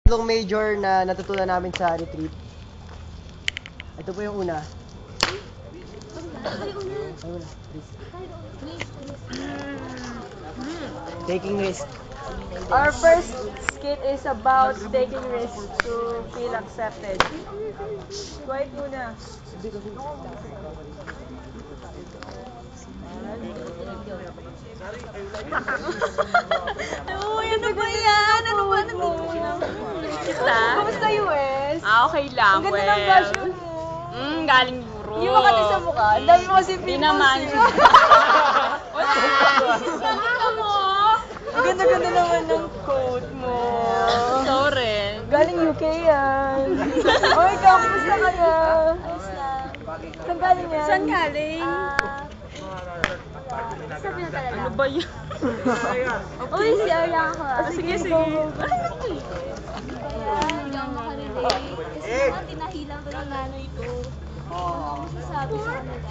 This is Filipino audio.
Tatlong major na natutunan namin sa retreat. Ito po yung una. Taking risk. Our first skit is about taking risks to feel accepted. Quiet muna. Uy, ano ba yan? Ano ba? Kita? Kamusta US? Okay lang, Ang ganda ng blush mo. Galing Europe. Yung makati sa mukha. Ang dami mo kasi Di pimples naman. eh. Wala! Bakit mo? Ang ganda-ganda naman ng coat mo. Sorry. Galing UK yan. Oh, ikaw, kamusta ka na? Ayos lang. Saan galing yan? Saan galing? Sabi na talaga. Ano ba yan? Uy, si Ariana ka. Sige, sige. Hindi ako makarelate. Kasi naman tinahilan ko ng nanay ko. Ano ako masasabi sa kanila?